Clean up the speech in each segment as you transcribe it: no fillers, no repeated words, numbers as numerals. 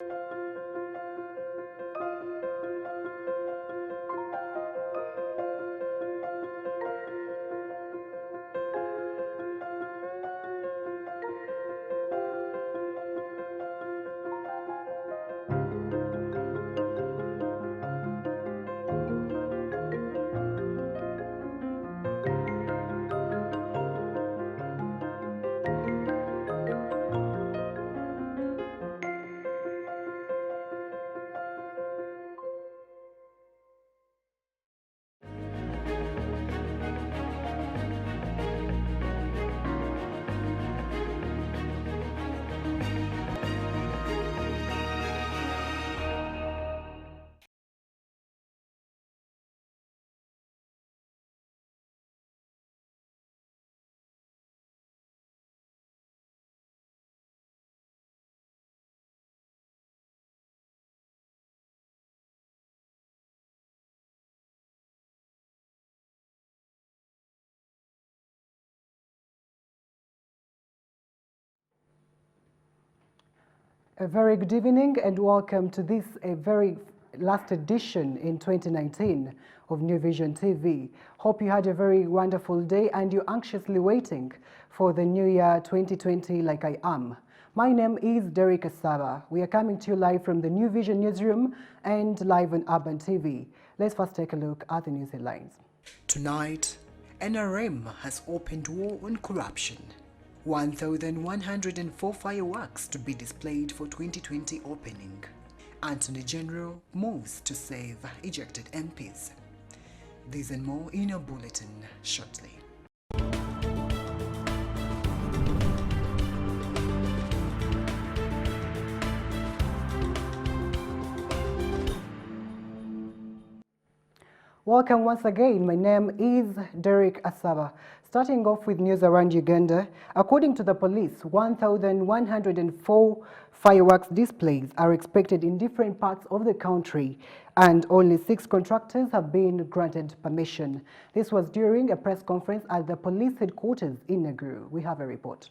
A very good evening and welcome to this very last edition in 2019 of New Vision TV. Hope you had a very wonderful day and you're anxiously waiting for the new year 2020 like I am. My name is Derek Asaba. We are coming to you live from the New Vision newsroom and live on Urban TV. Let's first take a look at the news headlines. Tonight, NRM has opened war on corruption. 1,104 fireworks to be displayed for 2020 opening. Attorney General moves to save ejected MPs. These and more in your bulletin shortly. Welcome once again. My name is Derek Asaba. Starting off with news around Uganda, according to the police, 1,104 fireworks displays are expected in different parts of the country, and only 6 contractors have been granted permission. This was during a press conference at the police headquarters in Neguru. We have a report.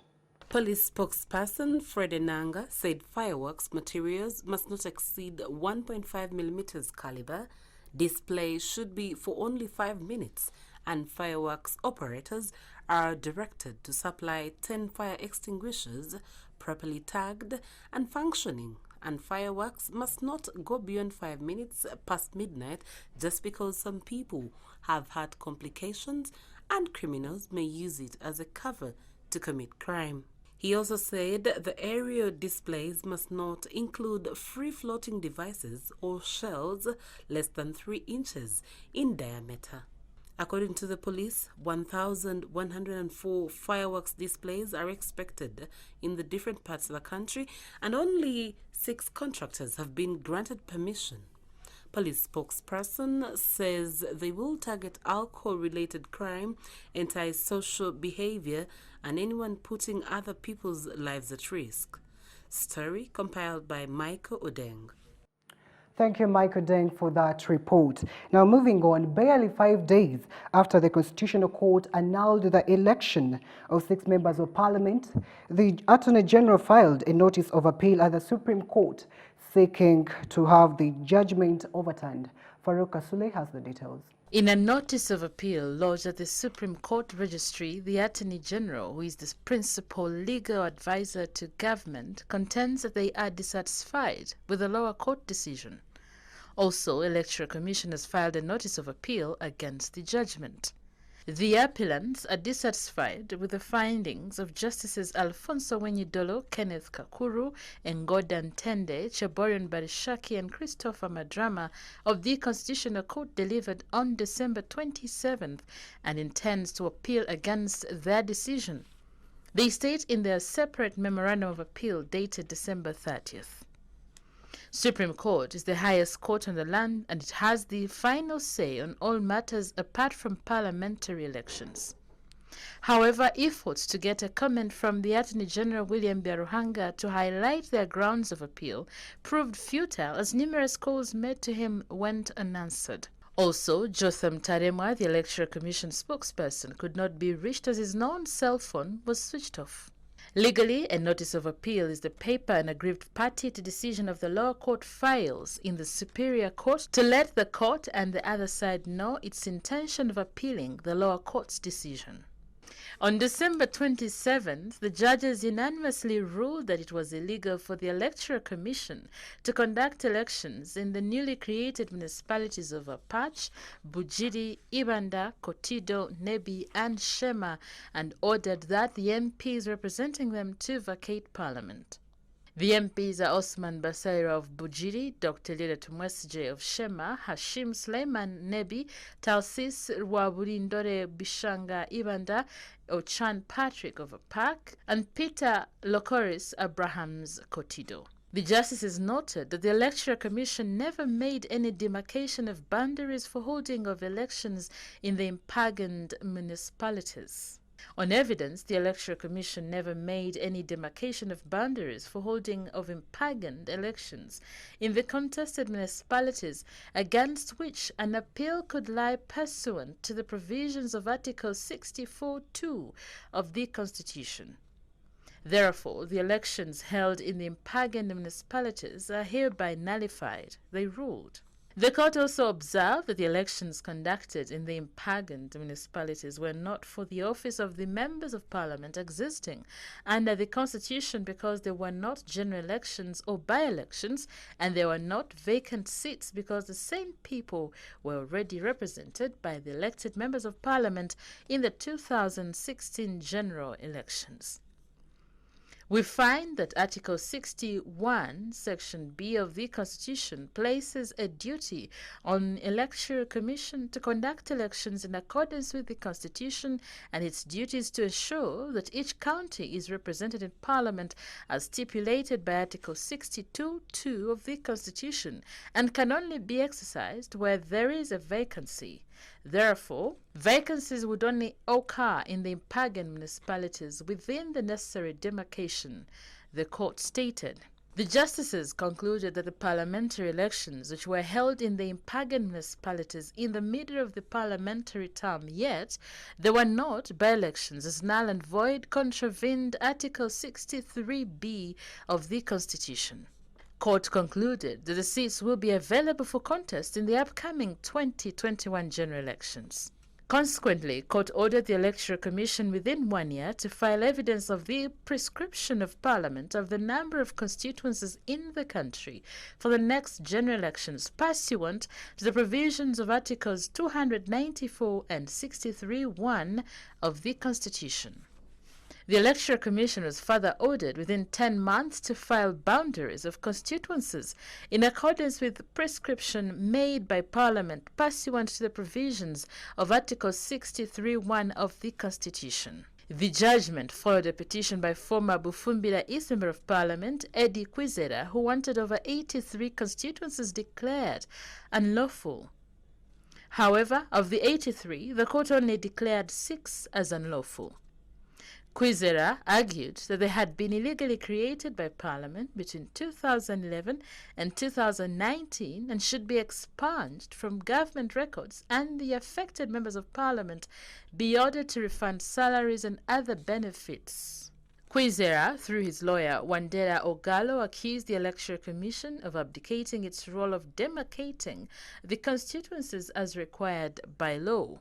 Police spokesperson Fred Enanga said fireworks materials must not exceed 1.5 millimeters caliber. Display should be for only 5 minutes, and fireworks operators are directed to supply 10 fire extinguishers properly tagged and functioning, and fireworks must not go beyond 5 minutes past midnight just because some people have had complications and criminals may use it as a cover to commit crime. He also said the aerial displays must not include free-floating devices or shells less than 3 inches in diameter. According to the police, 1,104 fireworks displays are expected in the different parts of the country, and only 6 contractors have been granted permission. Police spokesperson says they will target alcohol-related crime, anti-social behavior, and anyone putting other people's lives at risk. Story compiled by Michael Odeng. Thank you, Michael Deng, for that report. Now, moving on, barely 5 days after the Constitutional Court annulled the election of 6 members of Parliament, the Attorney General filed a notice of appeal at the Supreme Court, seeking to have the judgment overturned. Farouk Kasule has the details. In a notice of appeal lodged at the Supreme Court Registry, the Attorney General, who is the principal legal advisor to government, contends that they are dissatisfied with the lower court decision. Also, Electoral Commission has filed a notice of appeal against the judgment. The appellants are dissatisfied with the findings of Justices Alfonso Wenyidolo, Kenneth Kakuru, and Gordon Tende, Cheborian Barishaki, and Christopher Madrama of the Constitutional Court delivered on December 27th and intends to appeal against their decision. They state in their separate memorandum of appeal dated December 30th. Supreme Court is the highest court on the land, and it has the final say on all matters apart from parliamentary elections. However, efforts to get a comment from the Attorney General William Biaruhanga to highlight their grounds of appeal proved futile, as numerous calls made to him went unanswered. Also, Jotham Taremwa, the Electoral Commission spokesperson, could not be reached as his known cell phone was switched off. Legally, a notice of appeal is the paper an aggrieved party to decision of the lower court files in the superior court to let the court and the other side know its intention of appealing the lower court's decision. On December 27th, the judges unanimously ruled that it was illegal for the Electoral Commission to conduct elections in the newly created municipalities of Apache, Bujiri, Uganda, Kotido, Nebi, and Shema, and ordered that the MPs representing them to vacate Parliament. The MPs are Osman Basaira of Bujiri, Dr. Lila Tumwesije of Shema, Hashim Suleiman Nebi, Talsis Rwaburindore Bishanga Ibanda, Ochan Patrick of Apak, and Peter Lokoris Abrahams Kotido. The justices noted that the Electoral Commission never made any demarcation of boundaries for holding of elections in the impagand municipalities. On evidence, the Electoral Commission never made any demarcation of boundaries for holding of impagand elections in the contested municipalities against which an appeal could lie pursuant to the provisions of Article 64(2) of the Constitution. Therefore, the elections held in the impagand municipalities are hereby nullified, they ruled. The court also observed that the elections conducted in the impagand municipalities were not for the office of the members of parliament existing under the constitution because they were not general elections or by-elections, and they were not vacant seats because the same people were already represented by the elected members of parliament in the 2016 general elections. We find that Article 61, Section B of the Constitution places a duty on Electoral Commission to conduct elections in accordance with the Constitution, and its duty is to ensure that each county is represented in Parliament as stipulated by Article 62(2) of the Constitution, and can only be exercised where there is a vacancy. Therefore, vacancies would only occur in the impagand municipalities within the necessary demarcation, the court stated. The justices concluded that the parliamentary elections, which were held in the impagand municipalities in the middle of the parliamentary term, yet they were not by-elections, as null and void contravened Article 63(b) of the Constitution. Court concluded that the seats will be available for contest in the upcoming 2021 general elections. Consequently, court ordered the Electoral Commission within 1 year to file evidence of the prescription of Parliament of the number of constituencies in the country for the next general elections pursuant to the provisions of Articles 294 and 63(1) of the Constitution. The Electoral Commission was further ordered within 10 months to file boundaries of constituencies in accordance with the prescription made by Parliament pursuant to the provisions of Article 63(1) of the Constitution. The judgment followed a petition by former Bufumbira East Member of Parliament, Eddie Kwizera, who wanted over 83 constituencies declared unlawful. However, of the 83, the court only declared 6 as unlawful. Kwizera argued that they had been illegally created by Parliament between 2011 and 2019 and should be expunged from government records, and the affected members of Parliament be ordered to refund salaries and other benefits. Kwizera, through his lawyer Wandera Ogalo, accused the Electoral Commission of abdicating its role of demarcating the constituencies as required by law.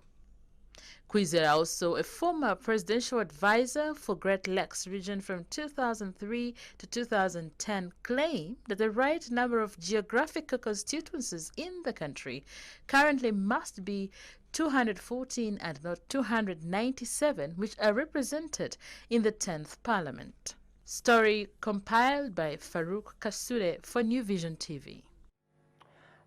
Kwizera, also a former presidential advisor for Great Lakes region from 2003 to 2010, claimed that the right number of geographical constituencies in the country currently must be 214 and not 297, which are represented in the 10th Parliament. Story compiled by Farouk Kasure for New Vision TV.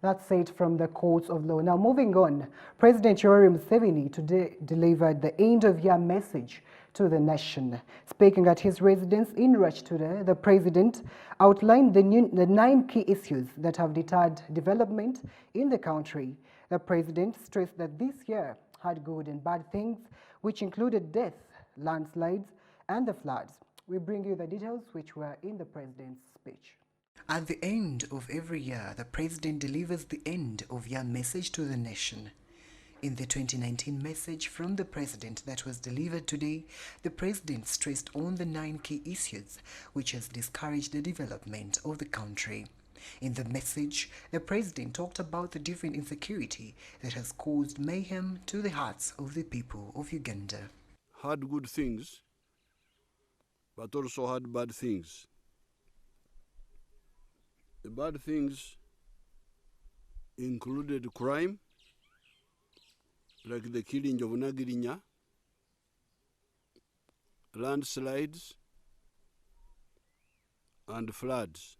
That's it from the courts of law. Now, moving on, President Yoweri Museveni today delivered the end-of-year message to the nation. Speaking at his residence in Rwachtura, the president outlined the 9 key issues that have deterred development in the country. The president stressed that this year had good and bad things, which included death, landslides, and the floods. We bring you the details which were in the president's speech. At the end of every year, the president delivers the end-of-year message to the nation. In the 2019 message from the president that was delivered today, the president stressed on the 9 key issues which has discouraged the development of the country. In the message, the president talked about the different insecurity that has caused mayhem to the hearts of the people of Uganda. Had good things, but also had bad things. The bad things included crime, like the killing of Nagirinya, landslides, and floods.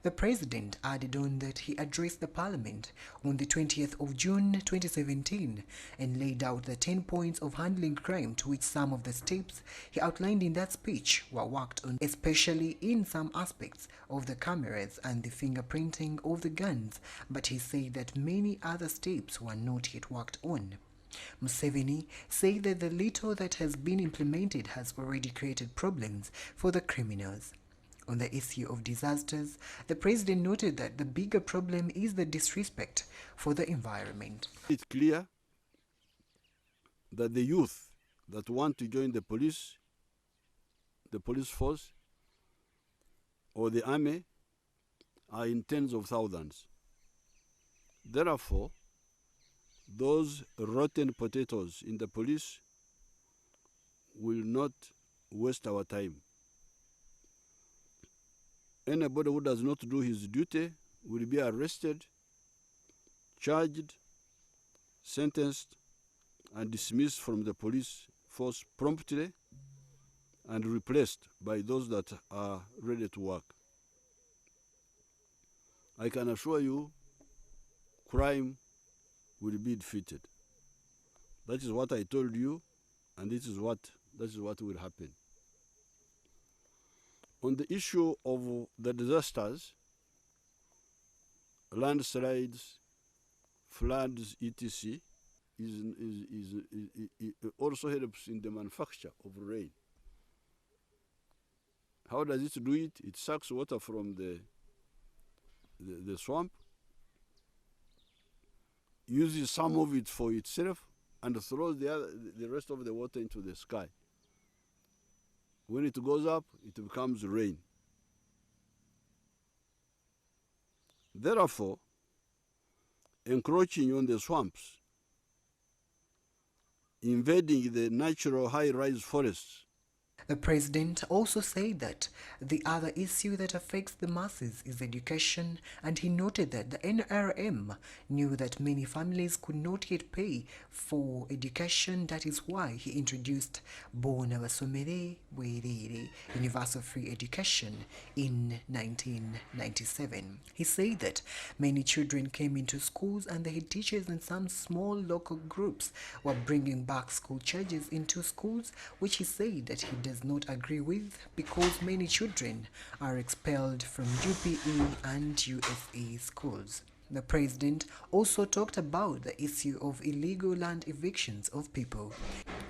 The president added on that he addressed the parliament on the 20th of June 2017 and laid out the 10 points of handling crime, to which some of the steps he outlined in that speech were worked on, especially in some aspects of the cameras and the fingerprinting of the guns, but he said that many other steps were not yet worked on. Museveni said that the little that has been implemented has already created problems for the criminals. On the issue of disasters, the president noted that the bigger problem is the disrespect for the environment. It's clear that the youth that want to join the police force, or the army are in tens of thousands. Therefore, those rotten potatoes in the police will not waste our time. Anybody who does not do his duty will be arrested, charged, sentenced, and dismissed from the police force promptly and replaced by those that are ready to work. I can assure you, crime will be defeated. That is what I told you, and that is what will happen. On the issue of the disasters, landslides, floods, etc., it also helps in the manufacture of rain. How does it do it? It sucks water from the swamp, uses some of it for itself, and throws the rest of the water into the sky. When it goes up, it becomes rain. Therefore, encroaching on the swamps, invading the natural high-rise forests. The president also said that the other issue that affects the masses is education, and he noted that the NRM knew that many families could not yet pay for education. That is why he introduced Bona Basomere Bwerere, universal free education, in 1997. He said that many children came into schools, and the head teachers and some small local groups were bringing back school charges into schools, which he said that he does not agree with, because many children are expelled from UPE and USE schools. The president also talked about the issue of illegal land evictions of people.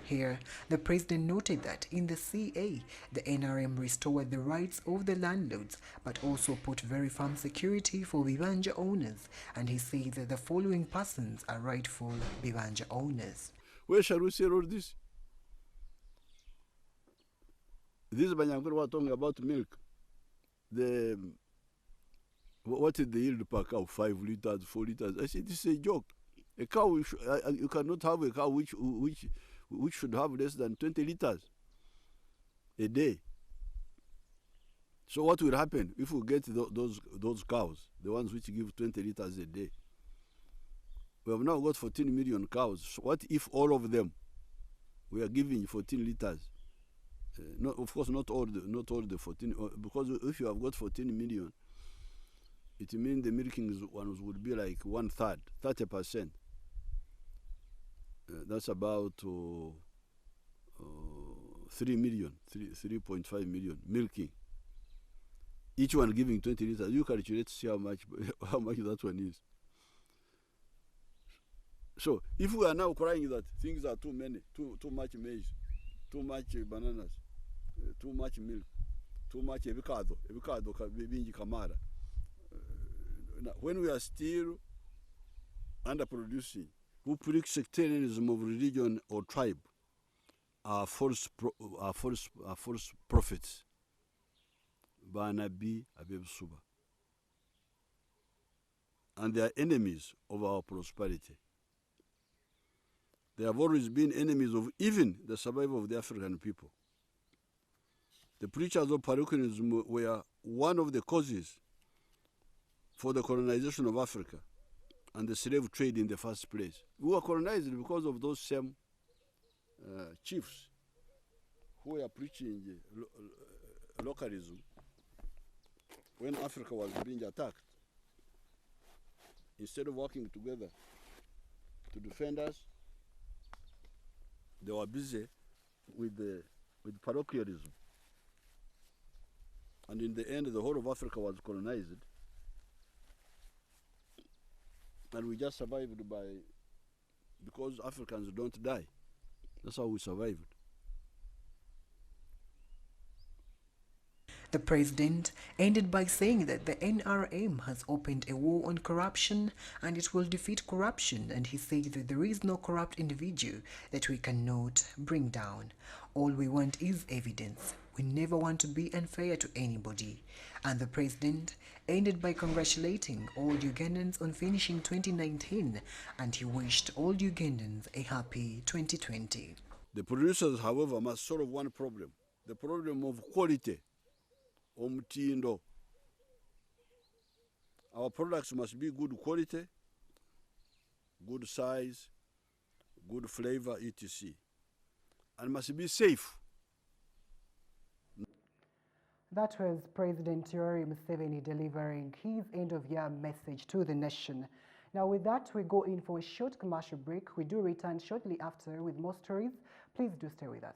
Here, the president noted that in the CA, the NRM restored the rights of the landlords, but also put very firm security for Bibanja owners, and he said that the following persons are rightful Bibanja owners. Where shall we say all this? This Banyanguru were talking about milk. What is the yield per cow? 5 liters, 4 liters. I said, this is a joke. A cow, you cannot have a cow which should have less than 20 liters a day. So what will happen if we get those cows, the ones which give 20 liters a day? We have now got 14 million cows. So what if all of them we are giving 14 liters? No, of course, not all the 14, because if you have got 14 million, it means the milking ones would be like 1/3, 30%. That's about 3 million, 3.5 million milking. Each one giving 20 liters. You calculate to see how much that one is. So if we are now crying that things are too many, too much maize, too much bananas, too much milk, too much avocado bingi kamara. When we are still underproducing who preach sectarianism of religion or tribe are false prophets. Banabi Abebsuba. And they are enemies of our prosperity. They have always been enemies of even the survival of the African people. The preachers of parochianism were one of the causes for the colonization of Africa and the slave trade in the first place. We were colonized because of those same chiefs who were preaching localism when Africa was being attacked. Instead of working together to defend us, they were busy with parochialism. And in the end, the whole of Africa was colonized. And we just survived because Africans don't die. That's how we survived. The president ended by saying that the NRM has opened a war on corruption and it will defeat corruption, and he said that there is no corrupt individual that we cannot bring down. All we want is evidence. We never want to be unfair to anybody. And the president ended by congratulating all Ugandans on finishing 2019, and he wished all Ugandans a happy 2020. The producers, however, must solve one problem, the problem of quality. Omutindo. Our products must be good quality, good size, good flavor, etc. And must be safe. That was President Yoweri Museveni delivering his end-of-year message to the nation. Now with that, we go in for a short commercial break. We do return shortly after with more stories. Please do stay with us.